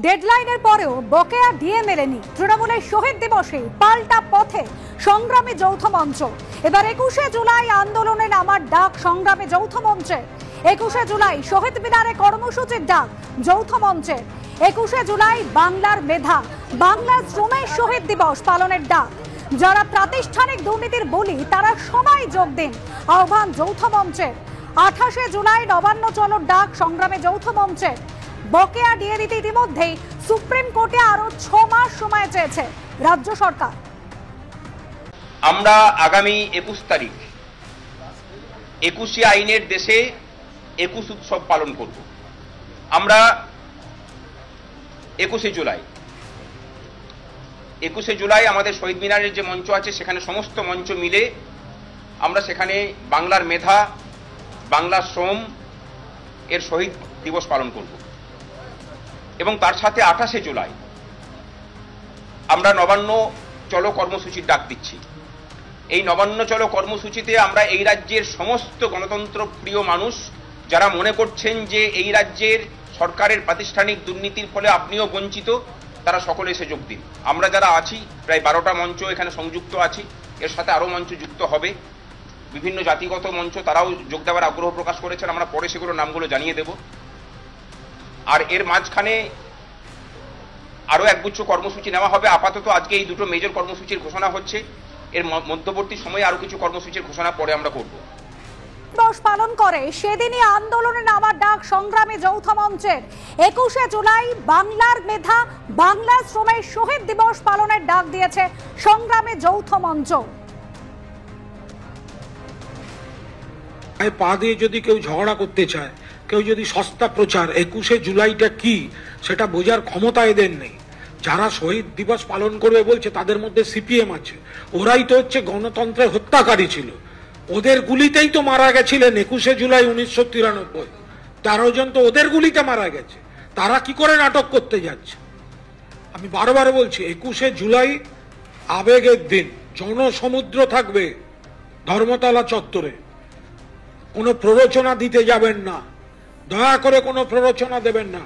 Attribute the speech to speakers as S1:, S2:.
S1: ডেডলাইনের পরেও বকেয়া ডিএ মেলেনি। তৃণমূলের শহীদ দিবসে পাল্টা পথে সংগ্রামী যৌথ মঞ্চ। এবার 21শে জুলাই আন্দোলনে নামার ডাক সংগ্রামী যৌথ মঞ্চে। 21শে জুলাই শহীদ মিনারে কর্মসূচির ডাক যৌথ মঞ্চে। 21শে জুলাই বাংলার মেধা, বাংলার শ্রমের শহীদ দিবস পালনের ডাক। যারা প্রাতিষ্ঠানিক দুর্নীতির বলি তারা সবাই যোগ দিন, আহ্বান যৌথ মঞ্চের। 28শে জুলাই নবান্ন চলোর ডাক সংগ্রামী যৌথ মঞ্চে। বকেয়া ডিএ দিতে ইতিমধ্যেই সুপ্রিম কোর্টে আরো 6 মাস সময় চেয়েছে রাজ্য সরকার।
S2: আমরা আগামী 21 তারিখ 21শে আইনের দেশে 21 উৎসব পালন করব। আমরা 21শে জুলাই আমাদের শহীদ মিনারের যে মঞ্চ আছে সেখানে সমস্ত মঞ্চ মিলে আমরা সেখানে বাংলার মেধা, বাংলার শ্রম এর শহীদ দিবস পালন করব এবং তার সাথে 28শে জুলাই আমরা নবান্ন চলো কর্মসূচির ডাক দিচ্ছি। এই নবান্ন চলো কর্মসূচিতে আমরা এই রাজ্যের সমস্ত গণতন্ত্র প্রিয় মানুষ যারা মনে করছেন যে এই রাজ্যের সরকারের প্রাতিষ্ঠানিক দুর্নীতির ফলে আপনিও বঞ্চিত, তারা সকলে এসে যোগ দিন। আমরা যারা আছি প্রায় 12টা মঞ্চ এখানে সংযুক্ত আছি, এর সাথে আরো মঞ্চ যুক্ত হবে। বিভিন্ন জাতিগত মঞ্চ তারাও যোগ দেওয়ার আগ্রহ প্রকাশ করেছেন, আমরা পরে সেগুলো নামগুলো জানিয়ে দেব। আর এর মাঝখানে আরো একগুচ্ছ কর্মসূচি নেওয়া হবে। আপাতত আজকে এই দুটো মেজর কর্মসূচির ঘোষণা হচ্ছে, এর মধ্যবর্তী সময়ে আরো কিছু কর্মসূচির ঘোষণা পরে আমরা করব।
S1: দিবস পালন করে সেদিনই আন্দোলনে নামার ডাক সংগ্রামী যৌথ মঞ্চের। 21শে জুলাই বাংলার মেধা, বাংলার শ্রমের শহীদ দিবস পালনের ডাক দিয়েছে সংগ্রামী যৌথ মঞ্চ।
S3: পা দিয়ে যদি কেউ ঝগড়া করতে চায়, কেউ যদি সস্তা প্রচার 21শে জুলাইটা কি সেটা বোঝার ক্ষমতা এদের নেই। যারা শহীদ দিবস পালন করবে বলছে তাদের মধ্যে সিপিএম আছে, ওরাই তো হচ্ছে গণতন্ত্রের হত্যাকারী ছিল। ওদের গুলিতেই তো মারা গেছিলেন 21শে জুলাই 1993। 13 জন তো ওদের গুলিতে মারা গেছে। তারা কি করে নাটক করতে যাচ্ছে? আমি বারবার বলছি 21শে জুলাই আবেগের দিন, জনসমুদ্র থাকবে ধর্মতলা চত্বরে। কোনো প্ররোচনা দিতে যাবেন না, দয়া করে কোনো প্ররোচনা দেবেন না।